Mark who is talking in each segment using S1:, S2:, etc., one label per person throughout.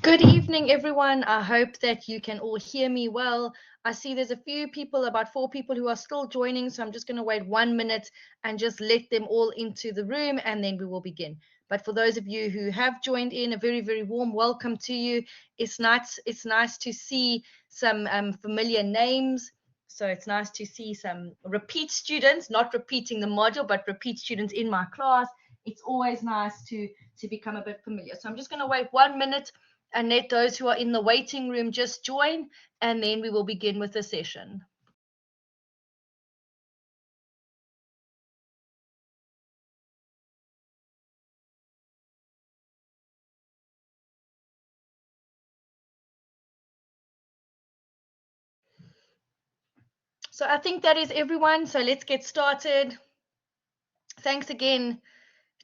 S1: Good evening, everyone. I hope that you can all hear me well. I see there's a few people, about 4 people who are still joining, so I'm just going to wait 1 minute and just let them all into the room, and then we will begin. But for those of you who have joined in, a very, very warm welcome to you. It's nice to see some familiar names. So it's nice to see some repeat students, not repeating the module, but repeat students in my class. It's always nice to become a bit familiar. So I'm just going to wait 1 minute and let those who are in the waiting room just join, and then we will begin with the session. So I think that is everyone. So let's get started. Thanks again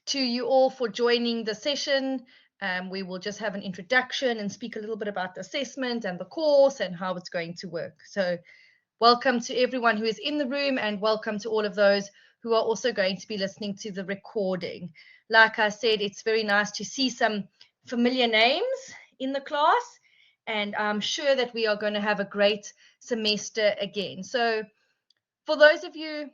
S1: to you all for joining the session. We will just have an introduction and speak a little bit about the assessment and the course and how it's going to work. So welcome to everyone who is in the room, and welcome to all of those who are also going to be listening to the recording. Like I said, it's very nice to see some familiar names in the class, and I'm sure that we are going to have a great semester again. So for those of you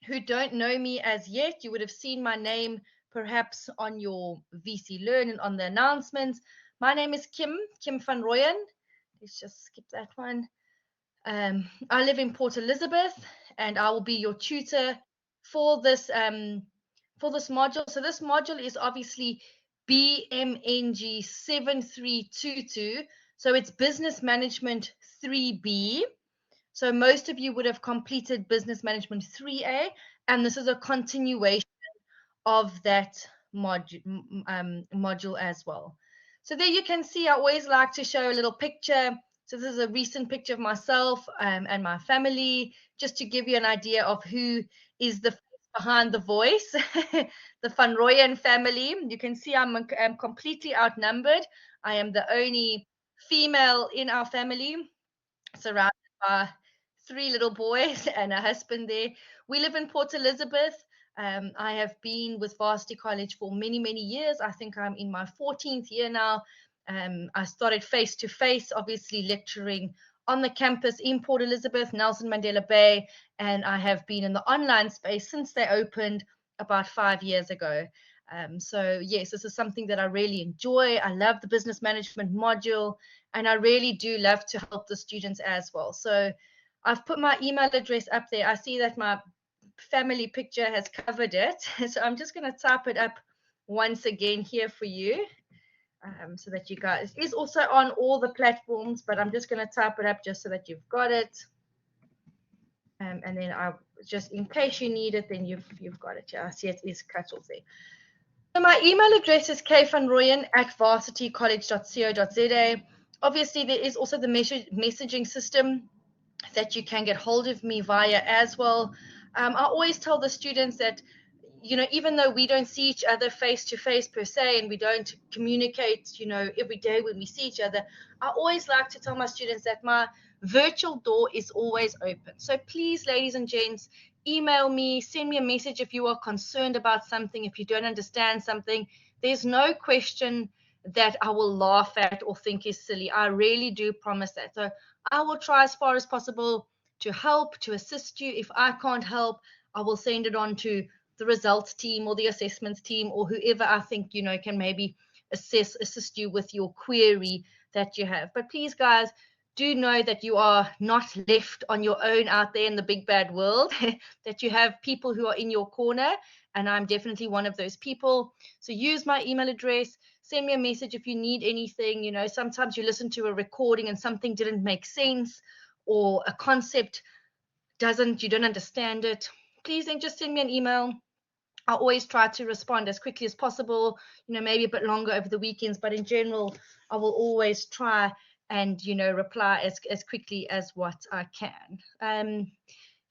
S1: who don't know me as yet, you would have seen my name perhaps on your VC Learn and on the announcements. My name is Kim van Rooyen. Let's just skip that one. I live in Port Elizabeth, and I will be your tutor for this module. So this module is obviously BMNG 7322. So it's Business Management 3B. So most of you would have completed Business Management 3A, and this is a continuation of that module as well. So there you can see, I always like to show a little picture. So this is a recent picture of myself and my family, just to give you an idea of who is the face behind the voice, the Van Rooyen family. You can see I'm completely outnumbered. I am the only female in our family, surrounded by 3 little boys and a husband there. We live in Port Elizabeth. I have been with Varsity College for many, many years. I think I'm in my 14th year now. I started face to face, obviously lecturing on the campus in Port Elizabeth, Nelson Mandela Bay, and I have been in the online space since they opened about 5 years ago. So yes, this is something that I really enjoy. I love the business management module, and I really do love to help the students as well. So I've put my email address up there. I see that my family picture has covered it. So I'm just going to type it up once again here for you, so that you guys, it is also on all the platforms, but I'm just going to type it up just so that you've got it. And then I just, in case you need it, then you've got it. Yeah, I see it is cut off there. So my email address is kvanrooyen@varsitycollege.co.za. Obviously, there is also the messaging system that you can get hold of me via as well. I always tell the students that, even though we don't see each other face to face per se, and we don't communicate, every day when we see each other, I always like to tell my students that my virtual door is always open. So please, ladies and gents, email me, send me a message if you are concerned about something, if you don't understand something. There's no question that I will laugh at or think is silly. I really do promise that. So I will try as far as possible to help, to assist you. If I can't help, I will send it on to the results team or the assessments team, or whoever I think, can maybe assist you with your query that you have. But please, guys, do know that you are not left on your own out there in the big bad world, that you have people who are in your corner, and I'm definitely one of those people. So use my email address, send me a message if you need anything. Sometimes you listen to a recording and something didn't make sense, or a concept you don't understand it. Please then just send me an email. I always try to respond as quickly as possible, maybe a bit longer over the weekends, but in general, I will always try and, reply as quickly as what I can.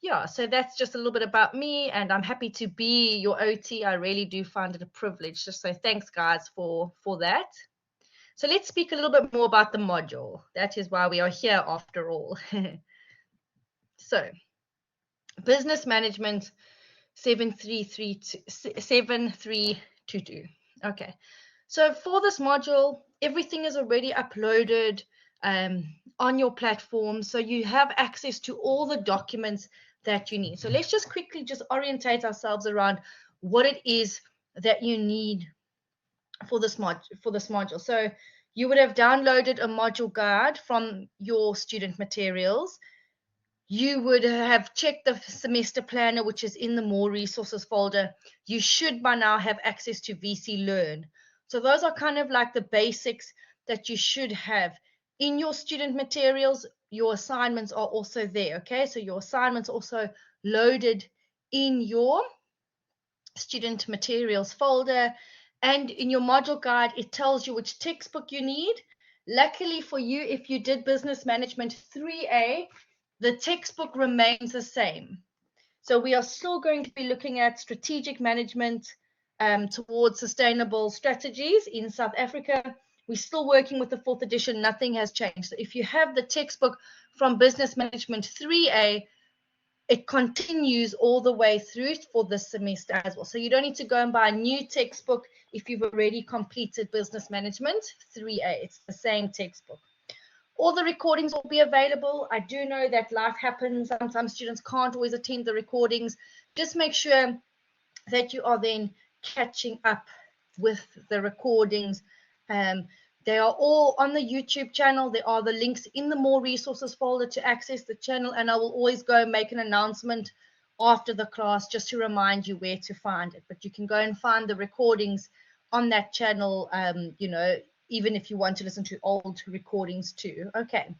S1: Yeah, so that's just a little bit about me, and I'm happy to be your OT. I really do find it a privilege. So thanks, guys, for that. So let's speak a little bit more about the module. That is why we are here after all. So business management 7322. Okay. So for this module, everything is already uploaded on your platform. So you have access to all the documents that you need. So let's just quickly just orientate ourselves around what it is that you need for this module. So you would have downloaded a module guide from your student materials. You would have checked the semester planner, which is in the more resources folder. You should by now have access to VC Learn. So those are kind of like the basics that you should have in your student materials. Your assignments are also there. Okay, so your assignments also loaded in your student materials folder, and in your module guide it tells you which textbook you need. Luckily for you, if you did business management 3A, the textbook remains the same. So we are still going to be looking at strategic management towards sustainable strategies in South Africa. We're still working with the 4th edition. Nothing has changed. So if you have the textbook from business management 3A, it continues all the way through for this semester as well. So you don't need to go and buy a new textbook if you've already completed business management 3A. It's the same textbook. All the recordings will be available. I do know that life happens. Sometimes students can't always attend the recordings. Just make sure that you are then catching up with the recordings. They are all on the YouTube channel. There are the links in the more resources folder to access the channel, and I will always go and make an announcement after the class just to remind you where to find it. But you can go and find the recordings on that channel, you know, even if you want to listen to old recordings too. Okay.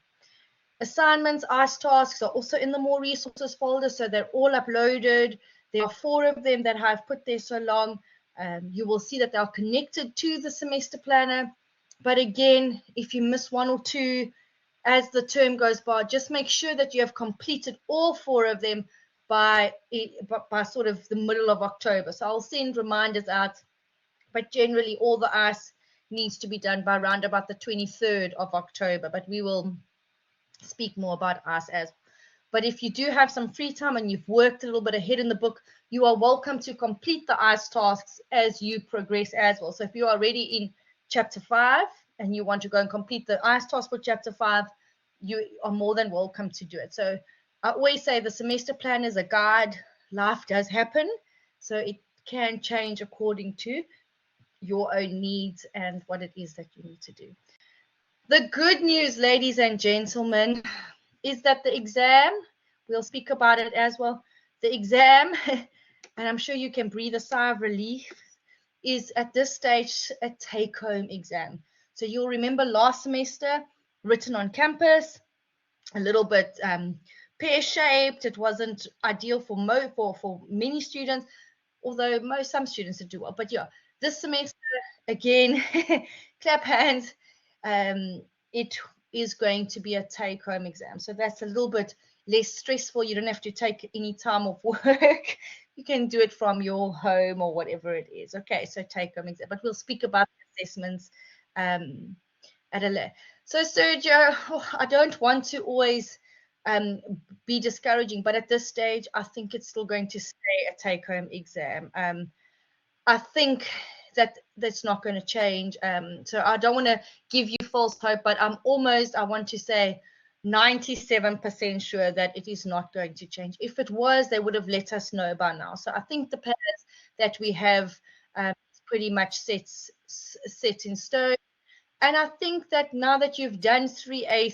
S1: Assignments, ICE tasks are also in the more resources folder, so they're all uploaded. There are 4 of them that I've put there so long. You will see that they are connected to the semester planner. But again, if you miss 1 or 2 as the term goes by, just make sure that you have completed all 4 of them by sort of the middle of October. So I'll send reminders out, but generally all the ICE needs to be done by around about the 23rd of October. But we will speak more about us as. But if you do have some free time and you've worked a little bit ahead in the book, you are welcome to complete the ICE tasks as you progress as well. So if you are already in chapter 5 and you want to go and complete the ICE task for chapter 5, you are more than welcome to do it. So I always say the semester plan is a guide. Life does happen, so it can change according to your own needs and what it is that you need to do. The good news, ladies and gentlemen, is that the exam, we'll speak about it as well, the exam, and I'm sure you can breathe a sigh of relief, is at this stage a take-home exam. So you'll remember last semester, written on campus, a little bit pear-shaped. It wasn't ideal for many students, although some students did do well. But yeah, this semester, again, clap hands. It is going to be a take-home exam. So that's a little bit less stressful. You don't have to take any time off work. You can do it from your home or whatever it is. Okay, so take-home exam. But we'll speak about the assessments at a later. So Sergio, I don't want to always be discouraging, but at this stage, I think it's still going to stay a take-home exam. I think that that's not going to change. So I don't want to give you false hope, but I want to say 97% sure that it is not going to change. If it was, they would have let us know by now. So I think the plans that we have is pretty much set in stone. And I think that now that you've done 3A,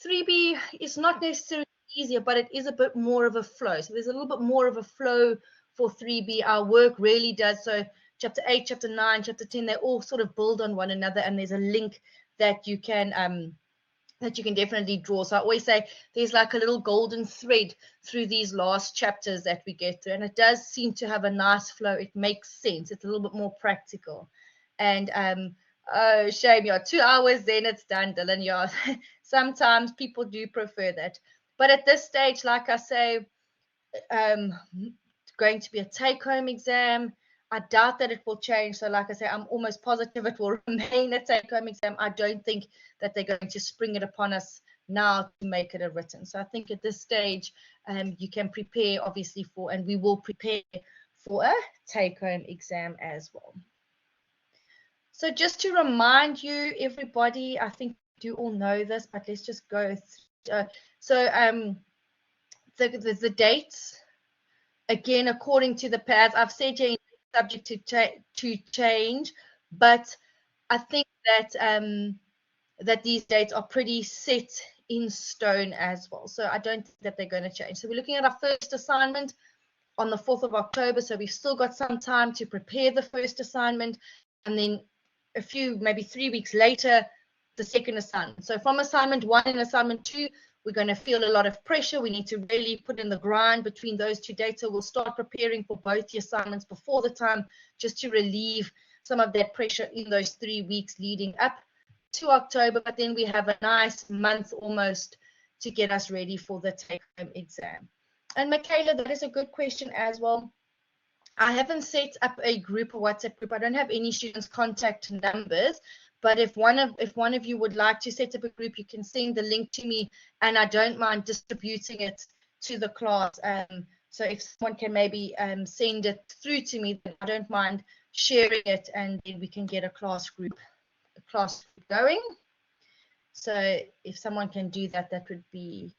S1: 3B is not necessarily easier, but it is a bit more of a flow. So there's a little bit more of a flow for 3B. Our work really does. So chapter 8, chapter 9, chapter 10, they all sort of build on one another, and there's a link that you can definitely draw. So I always say there's like a little golden thread through these last chapters that we get through, and it does seem to have a nice flow. It makes sense. It's a little bit more practical. And oh, shame, yeah, 2 hours, then it's done, Dylan. Yeah, sometimes people do prefer that. But at this stage, like I say, going to be a take-home exam. I doubt that it will change. So like I say, I'm almost positive it will remain a take-home exam. I don't think that they're going to spring it upon us now to make it a written. So I think at this stage, you can prepare obviously and we will prepare for a take-home exam as well. So just to remind you, everybody, I think you all know this, but let's just go through. The dates, again, according to the pads, I've said you're subject to change, but I think that these dates are pretty set in stone as well. So I don't think that they're going to change. So we're looking at our first assignment on the 4th of October. So we've still got some time to prepare the first assignment. And then a few, maybe 3 weeks later, the second assignment. So from assignment 1 and assignment 2, we're going to feel a lot of pressure. We need to really put in the grind between those 2 dates. So we'll start preparing for both the assignments before the time, just to relieve some of that pressure in those 3 weeks leading up to October. But then we have a nice month almost to get us ready for the take-home exam. And Michaela, that is a good question as well. I haven't set up a group, a WhatsApp group. I don't have any students' contact numbers, but if one of you would like to set up a group, you can send the link to me, and I don't mind distributing it to the class. So if someone can maybe send it through to me, then I don't mind sharing it, and then we can get a class group going. So if someone can do that, that would be,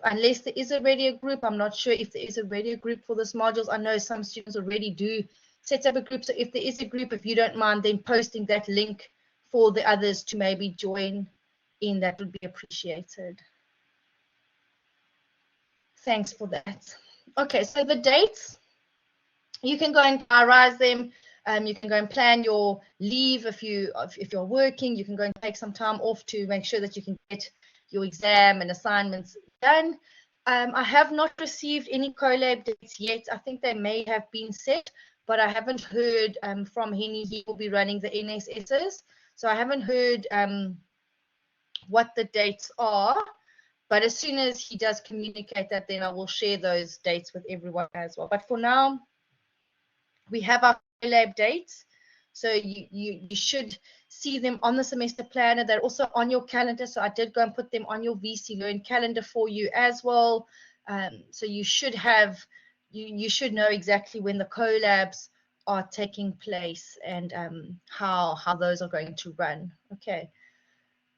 S1: unless there is already a group. I'm not sure if there is already a group for this modules. I know some students already do set up a group. So if there is a group, if you don't mind then posting that link for the others to maybe join in, that would be appreciated. Thanks for that. Okay, so the dates, you can go and prioritize them. You can go and plan your leave if you're working. You can go and take some time off to make sure that you can get your exam and assignments done. I have not received any collab dates yet. I think they may have been set, but I haven't heard from Henny. He will be running the NSSs, so I haven't heard what the dates are. But as soon as he does communicate that, then I will share those dates with everyone as well. But for now, we have our lab dates, so you should see them on the semester planner. They're also on your calendar, so I did go and put them on your VC Learn calendar for you as well. So you should have, you should know exactly when the collabs are taking place and how those are going to run. Okay.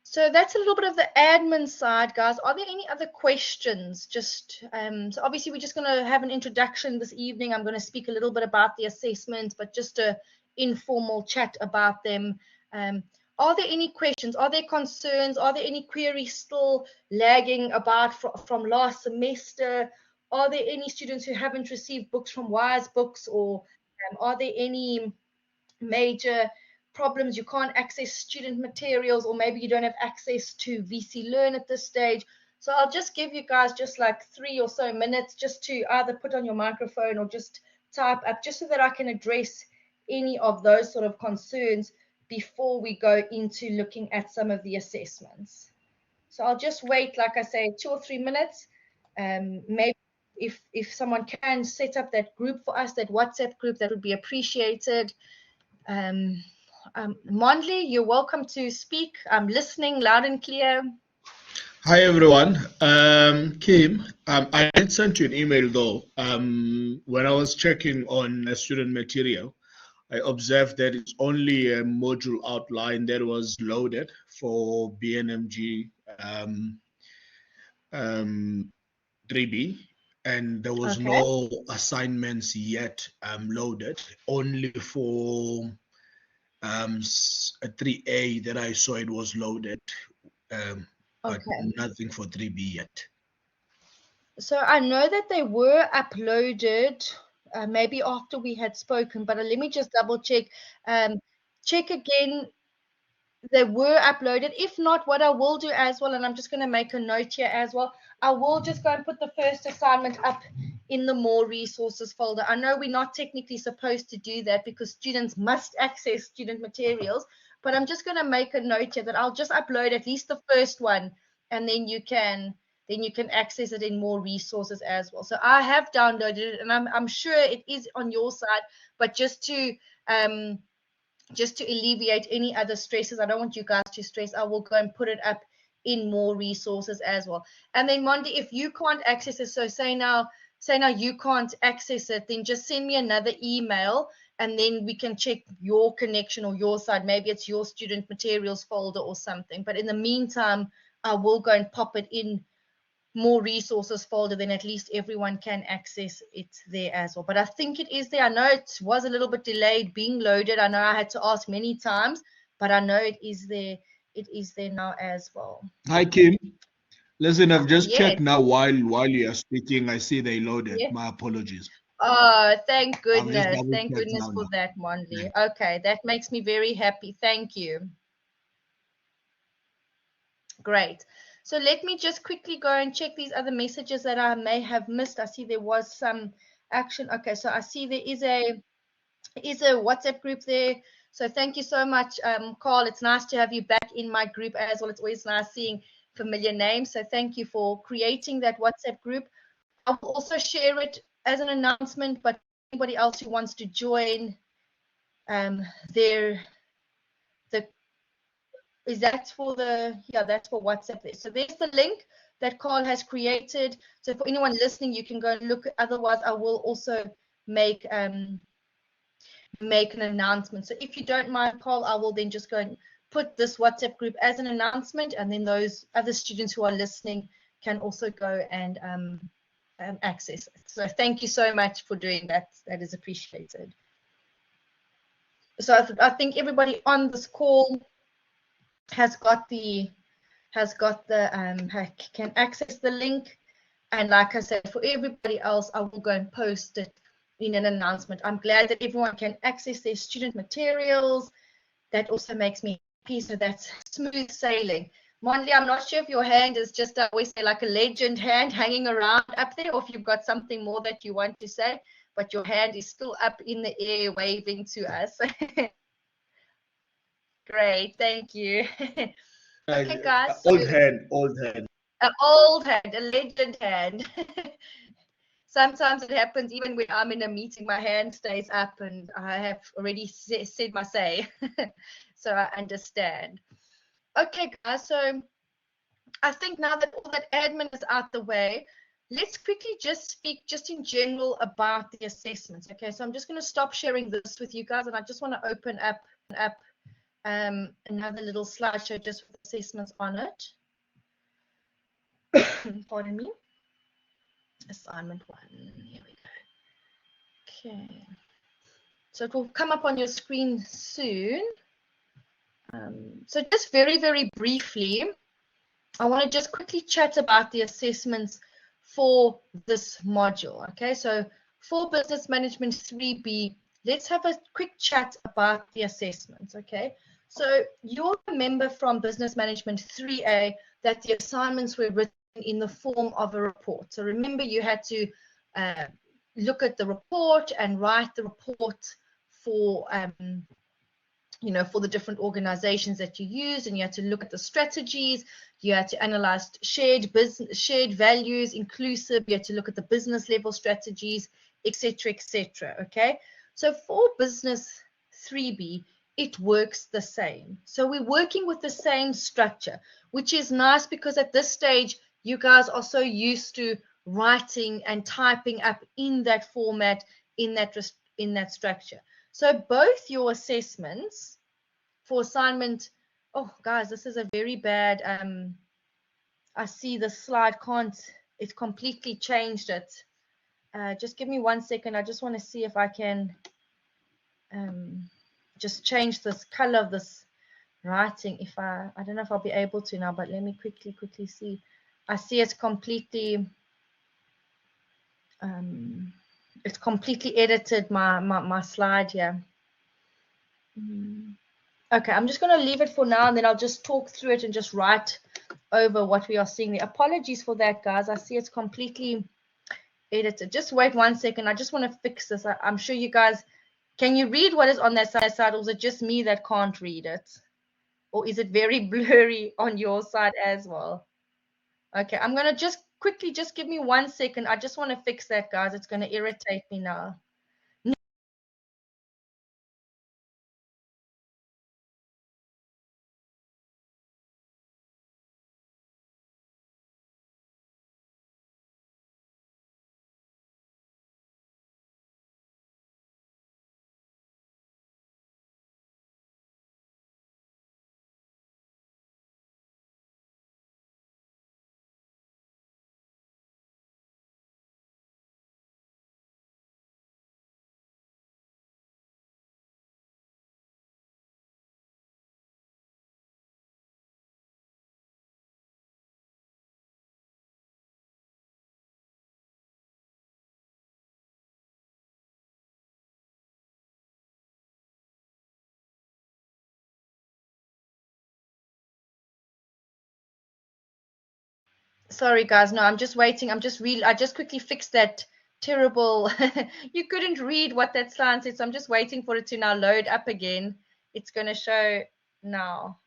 S1: So that's a little bit of the admin side, guys. Are there any other questions? Just so obviously we're just going to have an introduction this evening. I'm going to speak a little bit about the assessments, but just a informal chat about them. Are there any questions? Are there concerns? Are there any queries still lagging about from last semester? Are there any students who haven't received books from Wise Books, or are there any major problems? You can't access student materials, or maybe you don't have access to VC Learn at this stage. So I'll just give you guys just like 3 or so minutes just to either put on your microphone or just type up, just so that I can address any of those sort of concerns before we go into looking at some of the assessments. So I'll just wait, like I say, 2 or 3 minutes. Maybe if someone can set up that group for us, that WhatsApp group, that would be appreciated. Mondley, you're welcome to speak. I'm listening loud and clear.
S2: Hi everyone. Kim, I did send you an email though. When I was checking on student material, I observed that it's only a module outline that was loaded for BMNG 3B, and there was no assignments yet loaded, only for a 3A that I saw it was loaded, but nothing for 3B yet.
S1: So I know that they were uploaded maybe after we had spoken, but let me just double check. Check again. They were uploaded. If not, what I will do as well, and I'm just going to make a note here as well, I will just go and put the first assignment up in the more resources folder. I know we're not technically supposed to do that because students must access student materials, but I'm just going to make a note here that I'll just upload at least the first one, and then you can access it in more resources as well. So I have downloaded it, and I'm sure it is on your side, but just to alleviate any other stresses, I don't want you guys to stress, I will go and put it up in more resources as well. And then Mondi, if you can't access it, so say now you can't access it, then just send me another email and then we can check your connection or your side. Maybe it's your student materials folder or something. But in the meantime, I will go and pop it in more resources folder, then at least everyone can access it there as well. But I think it is there. I know it was a little bit delayed being loaded. I know I had to ask many times, but I know it is there. It is there now as well.
S2: Hi, Kim. Listen, I've just
S1: Yes.
S2: checked now while you are speaking. I see they loaded.
S1: Yes.
S2: My apologies.
S1: Oh, thank
S2: I've just
S1: goodness.
S2: double
S1: Thank
S2: checked
S1: goodness
S2: now.
S1: for that, Monli. Okay, that makes me very happy. Thank you. Great. So let me just quickly go and check these other messages that I may have missed. I see there was some action. Okay, so I see there is a WhatsApp group there. So thank you so much, Carl. It's nice to have you back in my group as well. It's always nice seeing familiar names. So thank you for creating that WhatsApp group. I will also share it as an announcement, but anybody else who wants to join, there, the is that for the, yeah, that's for WhatsApp there. So there's the link that Carl has created. So for anyone listening, you can go and look. Otherwise, I will also make make an announcement. So if you don't mind, Carl, I will then just go and put this WhatsApp group as an announcement, and then those other students who are listening can also go and access it. So thank you so much for doing that. That is appreciated. So I think everybody on this call has got the can access the link, and like I said, for everybody else, I will go and post it in an announcement. I'm glad that everyone can access their student materials. That also makes me happy. So that's smooth sailing. Monli, I'm not sure if your hand is just, I always say, like a legend hand hanging around up there, or if you've got something more that you want to say, but your hand is still up in the air waving to us. Great, thank you. Okay, guys, so
S2: Old hand, old hand.
S1: an old hand, a legend hand. Sometimes it happens even when I'm in a meeting, my hand stays up and I have already said my say. So I understand. Okay, guys, so I think now that all that admin is out the way, let's quickly just speak just in general about the assessments. Okay, so I'm just going to stop sharing this with you guys, and I just want to open up another little slideshow just with assessments on it. Pardon me. Assignment 1. Here we go. Okay. So it will come up on your screen soon. So just very, very briefly, I want to just quickly chat about the assessments for this module. Okay, so for Business Management 3B, let's have a quick chat about the assessments. Okay, so you'll remember from Business Management 3A that the assignments were written in the form of a report. So remember, you had to look at the report and write the report for for the different organizations that you use, and you had to look at the strategies, you had to analyze shared values, inclusive, you had to look at the business level strategies, etc., etc. Okay, so for business 3B, it works the same. So we're working with the same structure, which is nice because at this stage you guys are so used to writing and typing up in that format, in that structure. So both your assessments for assignment, oh guys, this is a very bad, I see the slide it's completely changed it. Just give me 1 second. I just want to see if I can just change this color of this writing. If I don't know if I'll be able to now, but let me quickly see. I see it's completely edited my slide here. Okay, I'm just going to leave it for now, and then I'll just talk through it and just write over what we are seeing there. Apologies for that, guys. I see it's completely edited. Just wait 1 second. I just want to fix this. I'm sure you guys, can you read what is on that side, or is it just me that can't read it? Or is it very blurry on your side as well? Okay, I'm going to just quickly, just give me 1 second. I just want to fix that, guys. It's going to irritate me now. Sorry, guys. No, I'm just waiting. I just quickly fixed that terrible. You couldn't read what that sign said, so I'm just waiting for it to now load up again. It's going to show now.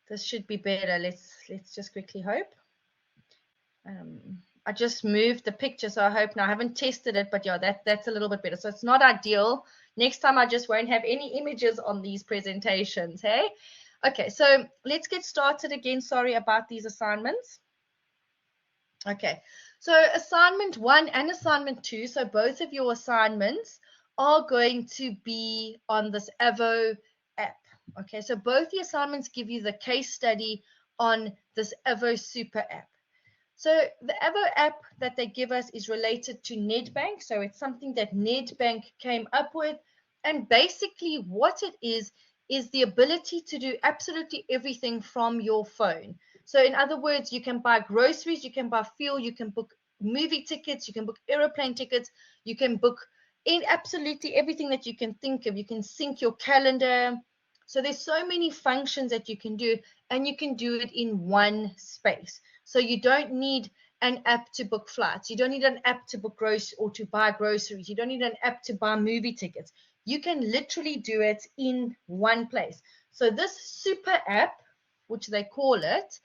S1: This should be better. Let's just quickly hope. I just moved the picture, so I hope now. I haven't tested it, but yeah, that's a little bit better. So it's not ideal. Next time I just won't have any images on these presentations, hey? Okay, so let's get started again. Sorry about these assignments. Okay, so assignment 1 and assignment 2, so both of your assignments are going to be on this Avo app. Okay, so both the assignments give you the case study on this Avo Super app. So the Avo app that they give us is related to Nedbank. So it's something that Nedbank came up with. And basically what it is the ability to do absolutely everything from your phone. So in other words, you can buy groceries, you can buy fuel, you can book movie tickets, you can book aeroplane tickets, you can book in absolutely everything that you can think of. You can sync your calendar. So there's so many functions that you can do, and you can do it in one space. So you don't need an app to book flights. You don't need an app to book groceries or to buy groceries. You don't need an app to buy movie tickets. You can literally do it in one place. So this super app, which they call it,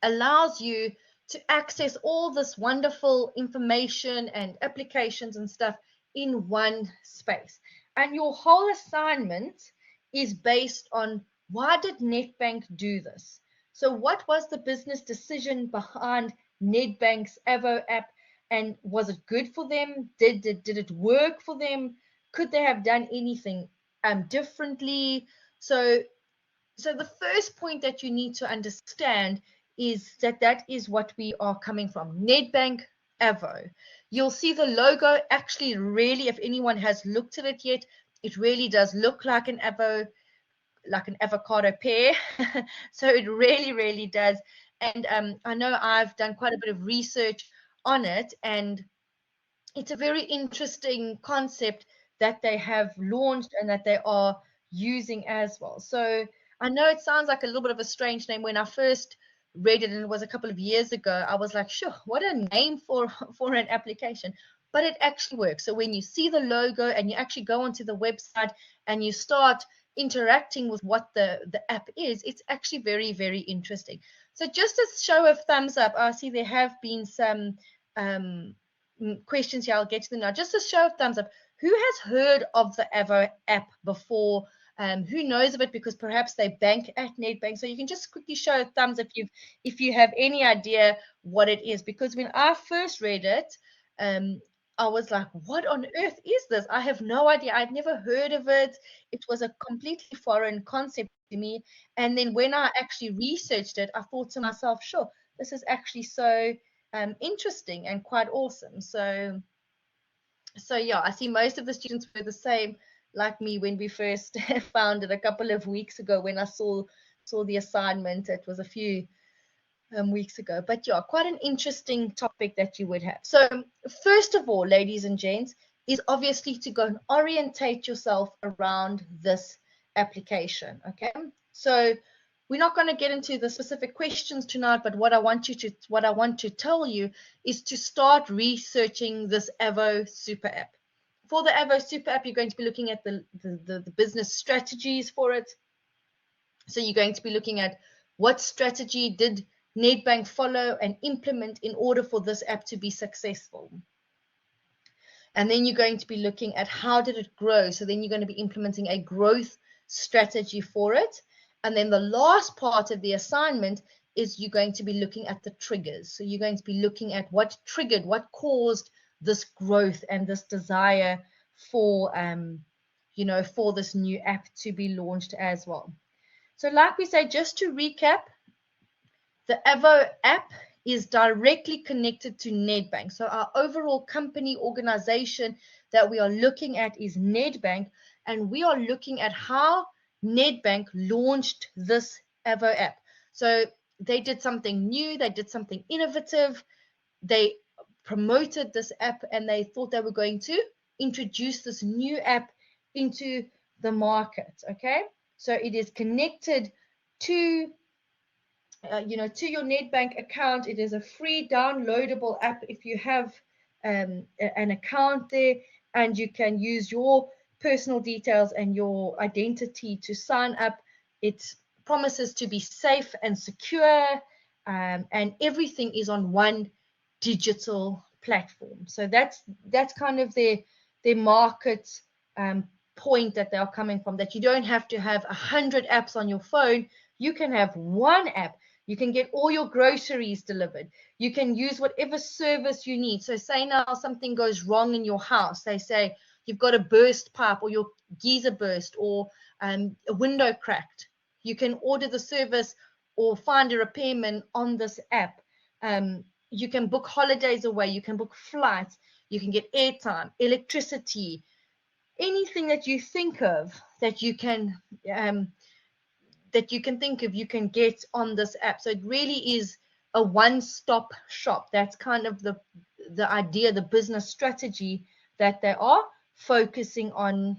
S1: allows you to access all this wonderful information and applications and stuff in one space. And your whole assignment is based on, why did Nedbank do this? So what was the business decision behind Nedbank's Avo app, and was it good for them? Did it work for them? Could they have done anything differently? So the first point that you need to understand is that is what we are coming from. Nedbank Avo. You'll see the logo actually really, if anyone has looked at it yet, it really does look like an Avo, like an avocado pear. So it really, really does. And I know I've done quite a bit of research on it, and it's a very interesting concept that they have launched and that they are using as well. So I know it sounds like a little bit of a strange name. When I first read it, and it was a couple of years ago, I was like, sure, what a name for an application. But it actually works. So when you see the logo and you actually go onto the website and you start interacting with what the app is, it's actually very, very interesting. So just a show of thumbs up. I see there have been some questions here. I'll get to them now. Just a show of thumbs up. Who has heard of the Avo app before? Who knows of it because perhaps they bank at Nedbank? So you can just quickly show a thumbs if you have any idea what it is. Because when I first read it, I was like, what on earth is this? I have no idea. I'd never heard of it. It was a completely foreign concept to me. And then when I actually researched it, I thought to myself, sure, this is actually so interesting and quite awesome. So yeah, I see most of the students were the same like me when we first found it a couple of weeks ago. When I saw the assignment, it was a few weeks ago. But yeah, quite an interesting topic that you would have. So first of all, ladies and gents, is obviously to go and orientate yourself around this application. Okay, so we're not going to get into the specific questions tonight, but what I want to tell you is to start researching this Avo Super app. For the Avo Super app, you're going to be looking at the business strategies for it. So you're going to be looking at what strategy did Nedbank follow and implement in order for this app to be successful. And then you're going to be looking at how did it grow. So then you're going to be implementing a growth strategy for it. And then the last part of the assignment is you're going to be looking at the triggers. So you're going to be looking at what triggered, what caused this growth and this desire for, for this new app to be launched as well. So like we say, just to recap, the Avo app is directly connected to Nedbank. So our overall company organization that we are looking at is Nedbank, and we are looking at how Nedbank launched this Avo app. So they did something new, they did something innovative, they promoted this app, and they thought they were going to introduce this new app into the market. Okay, so it is connected to to your Nedbank account. It is a free downloadable app if you have an account there, and you can use your personal details and your identity to sign up. It promises to be safe and secure, and everything is on one digital platform. So that's kind of their market point that they are coming from, that you don't have to have 100 apps on your phone. You can have one app. You can get all your groceries delivered. You can use whatever service you need. So say now something goes wrong in your house. They say you've got a burst pipe, or your geyser burst, or a window cracked. You can order the service or find a repairman on this app. You can book holidays away. You can book flights. You can get airtime, electricity, anything that you think of that you can think of, you can get on this app. So it really is a one-stop shop. That's kind of the idea, the business strategy that they are focusing on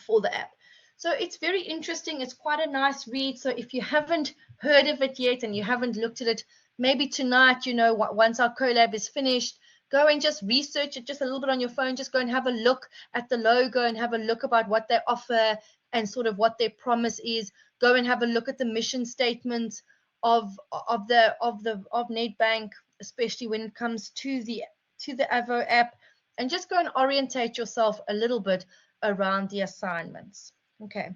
S1: for the app. So it's very interesting. It's quite a nice read. So if you haven't heard of it yet and you haven't looked at it, maybe tonight, once our collab is finished, go and just research it just a little bit on your phone. Just go and have a look at the logo and have a look about what they offer and sort of what their promise is. Go and have a look at the mission statement of Nedbank, especially when it comes to the Avo app, and just go and orientate yourself a little bit around the assignments. Okay,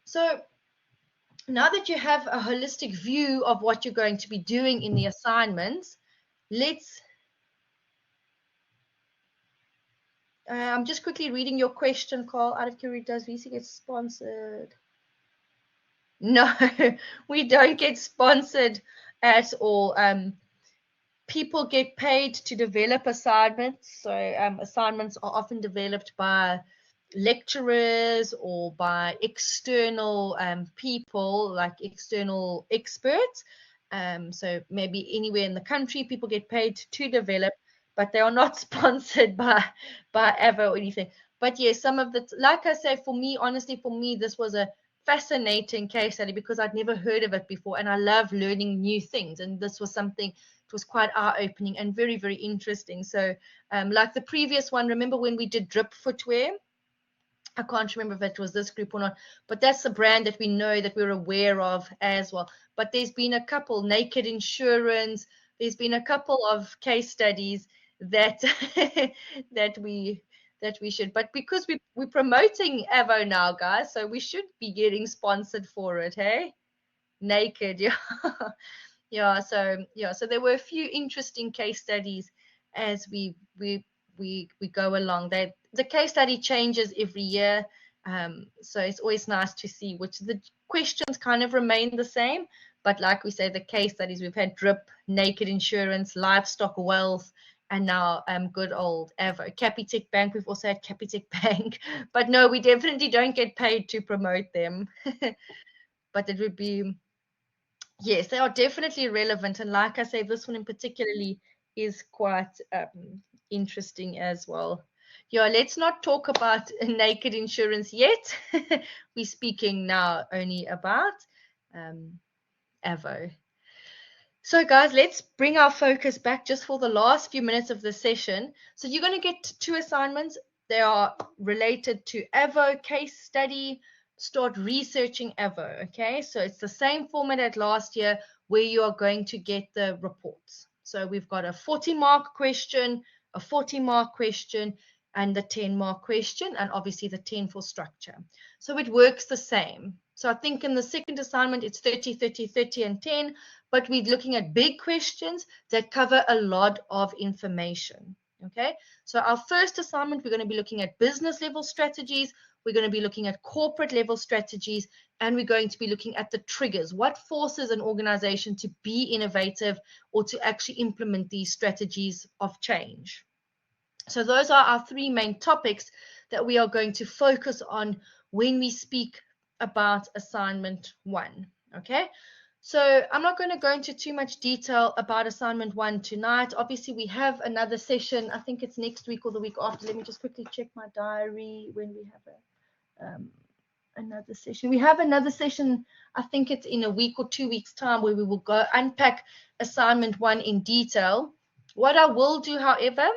S1: so now that you have a holistic view of what you're going to be doing in the assignments, I'm just quickly reading your question, Carl. Out of curiosity, does VC get sponsored? No, we don't get sponsored at all. People get paid to develop assignments. So assignments are often developed by lecturers or by external people, like external experts. So maybe anywhere in the country, people get paid to develop, but they are not sponsored by Avo or anything. But yes, some of the, like I say, honestly, for me, this was a fascinating case study because I'd never heard of it before, and I love learning new things. And this was something, it was quite eye-opening and very, very interesting. So like the previous one, remember when we did drip footwear? I can't remember if it was this group or not, but that's a brand that we know, that we're aware of as well. But there's been a couple, Naked Insurance, there's been a couple of case studies that that we should, but because we're promoting Avo now, guys, so we should be getting sponsored for it, hey? Naked, yeah. So there were a few interesting case studies as we go along. The case study changes every year, so it's always nice to see which the questions kind of remain the same, but like we say, the case studies, we've had drip, Naked Insurance, livestock wealth, and now good old Avo. Capitec Bank, we've also had Capitec Bank, but no, we definitely don't get paid to promote them. But it would be, yes, they are definitely relevant. And like I say, this one in particularly is quite interesting as well. Yeah, let's not talk about Naked Insurance yet. We're speaking now only about Avo. So guys, let's bring our focus back just for the last few minutes of the session. So you're going to get 2 assignments. They are related to Avo case study. Start researching Avo. Okay, so it's the same format as last year where you are going to get the reports. So we've got a 40-mark question, a 40-mark question, and the 10-mark question, and obviously the 10 for structure. So it works the same. So I think in the second assignment, it's 30, 30, 30, and 10, but we're looking at big questions that cover a lot of information. Okay, so our first assignment, we're going to be looking at business level strategies, we're going to be looking at corporate level strategies, and we're going to be looking at the triggers. What forces an organization to be innovative or to actually implement these strategies of change? So those are our 3 main topics that we are going to focus on when we speak about assignment 1. Okay, so I'm not going to go into too much detail about assignment 1 tonight. Obviously, we have another session. I think it's next week or the week after. Let me just quickly check my diary when we have it. Another session. We have another session, I think it's in a week or 2 weeks' time, where we will go unpack assignment 1 in detail. What I will do, however,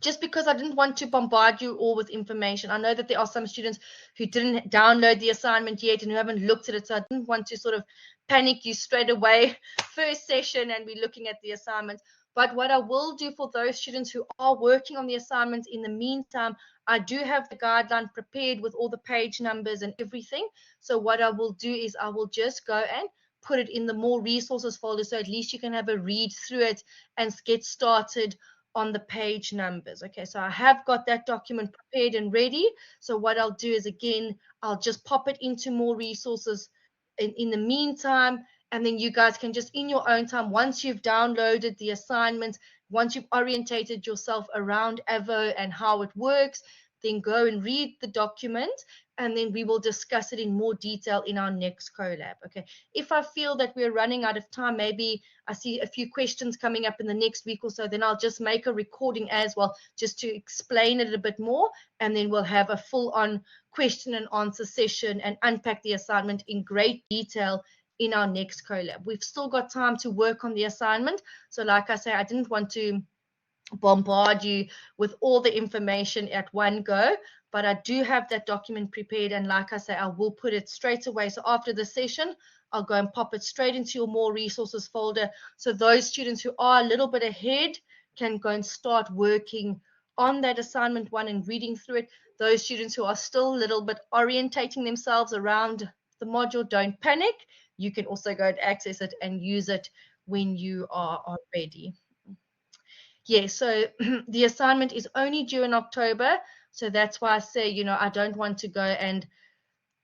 S1: just because I didn't want to bombard you all with information. I know that there are some students who didn't download the assignment yet and who haven't looked at it, so I didn't want to sort of panic you straight away first session and be looking at the assignments. But what I will do for those students who are working on the assignments in the meantime, I do have the guideline prepared with all the page numbers and everything. So what I will do is I will just go and put it in the more resources folder, so at least you can have a read through it and get started on the page numbers. Okay, so I have got that document prepared and ready. So what I'll do is, again, I'll just pop it into more resources in the meantime, and then you guys can just, in your own time, once you've downloaded the assignment, once you've orientated yourself around AVO and how it works, then go and read the document, and then we will discuss it in more detail in our next collab. Okay, if I feel that we're running out of time, maybe I see a few questions coming up in the next week or so, then I'll just make a recording as well, just to explain it a bit more, and then we'll have a full-on question and answer session and unpack the assignment in great detail in our next collab. We've still got time to work on the assignment, so like I say, I didn't want to bombard you with all the information at one go, but I do have that document prepared, and like I say, I will put it straight away. So after the session, I'll go and pop it straight into your more resources folder, so those students who are a little bit ahead can go and start working on that assignment 1 and reading through it. Those students who are still a little bit orientating themselves around the module, don't panic. You can also go and access it and use it when you are ready. Yeah, so the assignment is only due in October. So that's why I say, I don't want to go and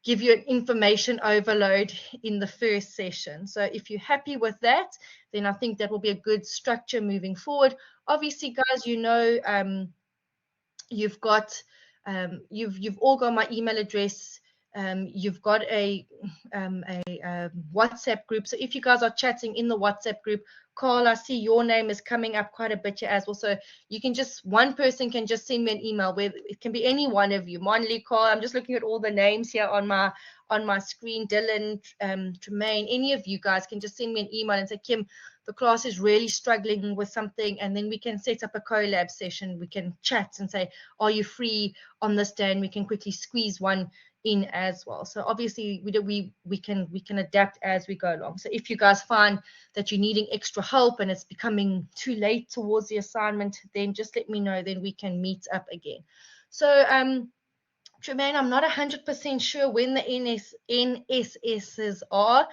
S1: give you an information overload in the first session. So if you're happy with that, then I think that will be a good structure moving forward. Obviously, guys, you've got you've all got my email address. You've got a WhatsApp group. So if you guys are chatting in the WhatsApp group, Carl, I see your name is coming up quite a bit here as well. So you can one person can just send me an email, where it can be any one of you. Monley, Carl, I'm just looking at all the names here on my screen. Dylan, Tremaine, any of you guys can just send me an email and say, Kim, the class is really struggling with something, and then we can set up a collab session. We can chat and say, are you free on this day? And we can quickly squeeze one in as well. So obviously we can adapt as we go along. So if you guys find that you're needing extra help and it's becoming too late towards the assignment, then just let me know, then we can meet up again. So Tremaine, I'm not 100% sure when the NSSs are.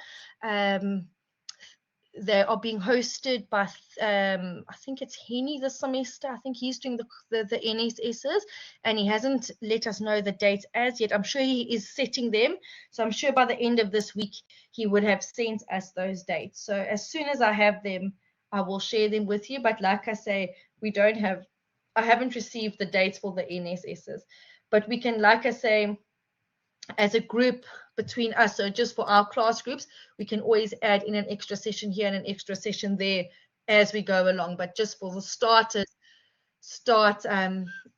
S1: They are being hosted by, I think it's Henny this semester. I think he's doing the NSSs, and he hasn't let us know the dates as yet. I'm sure he is setting them. So I'm sure by the end of this week, he would have sent us those dates. So as soon as I have them, I will share them with you. But like I say, I haven't received the dates for the NSSs. But we can, like I say, as a group between us, so just for our class groups, we can always add in an extra session here and an extra session there as we go along. But just for the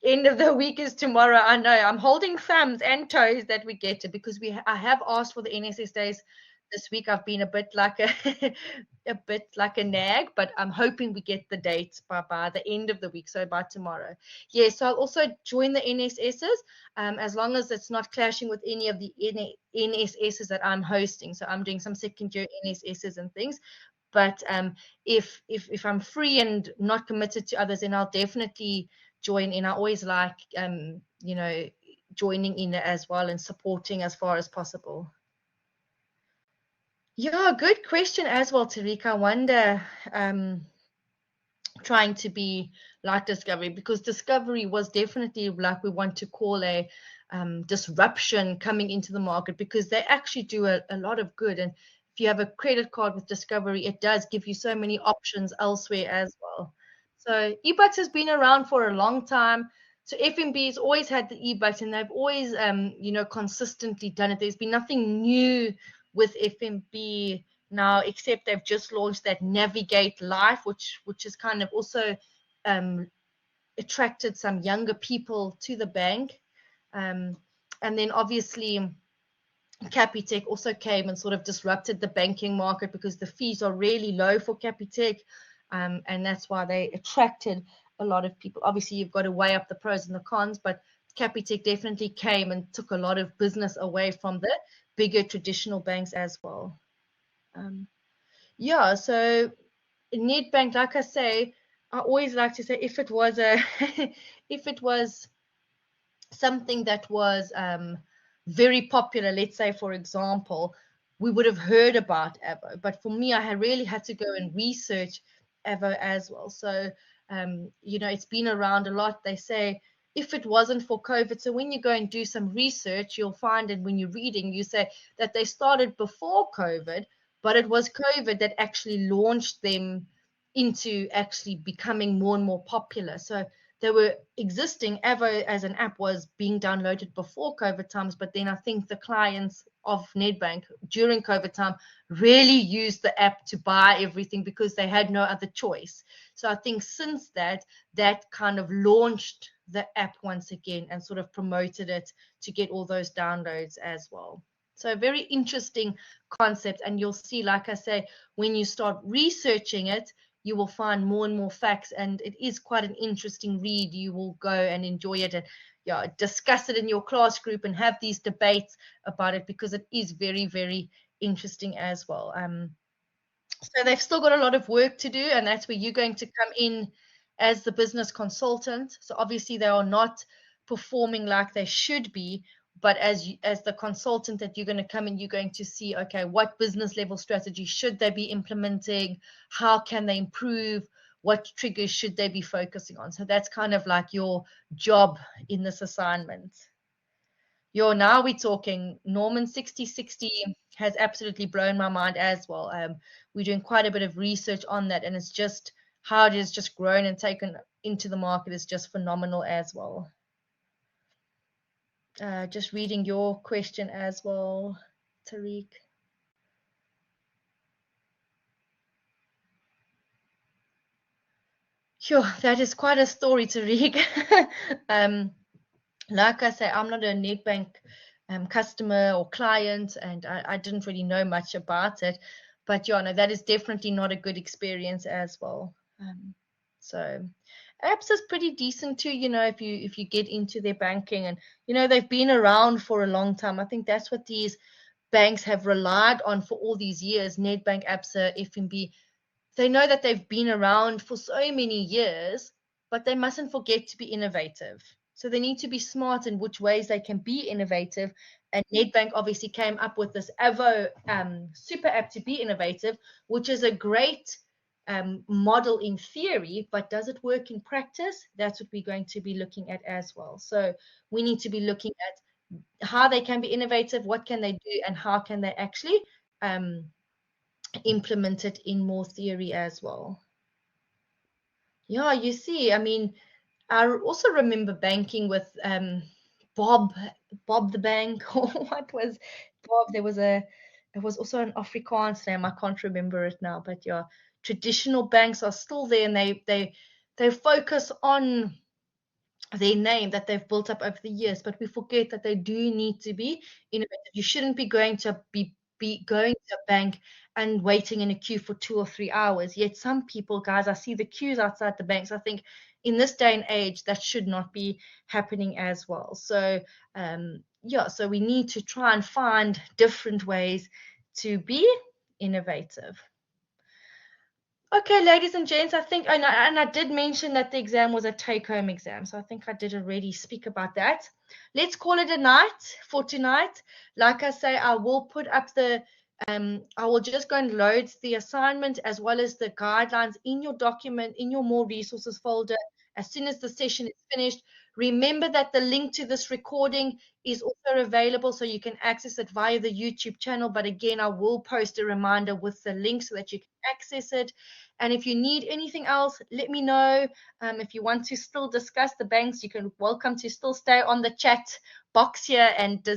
S1: end of the week is tomorrow. I know I'm holding thumbs and toes that we get it, because I have asked for the NSS days this week. I've been a bit like a nag, but I'm hoping we get the dates by the end of the week, so by tomorrow. Yeah, so I'll also join the NSSs, as long as it's not clashing with any of the NSSs that I'm hosting. So I'm doing some second year NSSs and things. But if I'm free and not committed to others, then I'll definitely join in. I always like joining in as well and supporting as far as possible. Yeah, good question as well, Tariq. I wonder, trying to be like Discovery, because Discovery was definitely, like we want to call, a disruption coming into the market, because they actually do a lot of good. And if you have a credit card with Discovery, it does give you so many options elsewhere as well. So eBucks has been around for a long time. So FNB's always had the eBucks, and they've always, consistently done it. There's been nothing new with FNB now, except they've just launched that Navigate Life, which has kind of also attracted some younger people to the bank. And then obviously Capitec also came and sort of disrupted the banking market because the fees are really low for Capitec, and that's why they attracted a lot of people. Obviously, you've got to weigh up the pros and the cons, but Capitec definitely came and took a lot of business away from the bigger traditional banks as well. Yeah, so Nedbank, like I say, I always like to say if it was a if it was something that was very popular, let's say, for example, we would have heard about Avo. But for me, I really had to go and research Avo as well. So, it's been around a lot. They say if it wasn't for COVID, so when you go and do some research, you'll find, and when you're reading, you say that they started before COVID, but it was COVID that actually launched them into actually becoming more and more popular. So they were existing. Avo as an app was being downloaded before COVID times, but then I think the clients of Nedbank during COVID time really used the app to buy everything because they had no other choice. So I think since that kind of launched the app once again and sort of promoted it to get all those downloads as well. So a very interesting concept, and you'll see, like I say, when you start researching it, you will find more and more facts, and it is quite an interesting read. You will go and enjoy it and discuss it in your class group and have these debates about it because it is very, very interesting as well. So they've still got a lot of work to do, and that's where you're going to come in as the business consultant. So obviously they are not performing like they should be, but as the consultant that you're going to come in, you're going to see, okay, what business level strategy should they be implementing? How can they improve? What triggers should they be focusing on? So that's kind of like your job in this assignment. Now we're talking. Norman 6060 has absolutely blown my mind as well. We're doing quite a bit of research on that, and it's just how it has just grown and taken into the market is just phenomenal as well. Just reading your question as well, Tariq. Sure, that is quite a story, Tariq. Like I say, I'm not a Nedbank customer or client, and I didn't really know much about it. But yeah, no, that is definitely not a good experience as well. So apps is pretty decent too, if you get into their banking, and they've been around for a long time. I think that's what these banks have relied on for all these years. Nedbank, Absa, FNB, they know that they've been around for so many years, but they mustn't forget to be innovative. So they need to be smart in which ways they can be innovative. And Nedbank obviously came up with this Avo super app to be innovative, which is a great model in theory, but does it work in practice? That's what we're going to be looking at as well. So we need to be looking at how they can be innovative, what can they do, and how can they actually implement it in more theory as well. Yeah, you see, I mean, I also remember banking with Bob, Bob the Bank, or what was Bob? It was also an Afrikaans name. I can't remember it now, but yeah, traditional banks are still there, and they focus on their name that they've built up over the years, but we forget that they do need to be innovative. You shouldn't be going to be going to a bank and waiting in a queue for 2 or 3 hours. Yet some people, guys, I see the queues outside the banks. I think in this day and age, that should not be happening as well. So so we need to try and find different ways to be innovative. Okay, ladies and gents, I think, and I did mention that the exam was a take-home exam, so I think I did already speak about that. Let's call it a night for tonight. Like I say, I will put up I will just go and load the assignment as well as the guidelines in your document, in your more resources folder, as soon as the session is finished. Remember that the link to this recording is also available, so you can access it via the YouTube channel. But again, I will post a reminder with the link so that you can access it. And if you need anything else, let me know. If you want to still discuss the banks, you can welcome to still stay on the chat box here and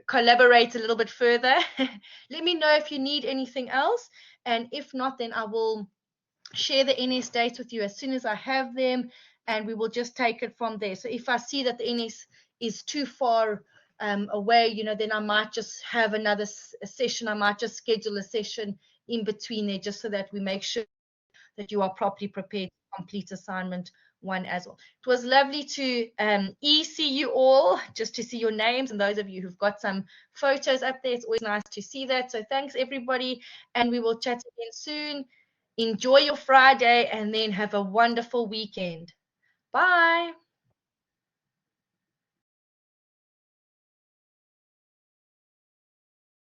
S1: collaborate a little bit further. Let me know if you need anything else. And if not, then I will share the NS dates with you as soon as I have them, and we will just take it from there. So if I see that the NS is too far away, you know, then I might just have another session. I might just schedule a session in between there, just so that we make sure that you are properly prepared to complete assignment 1 as well. It was lovely to see you all, just to see your names, and those of you who've got some photos up there. It's always nice to see that. So thanks everybody, and we will chat again soon. Enjoy your Friday, and then have a wonderful weekend. Bye.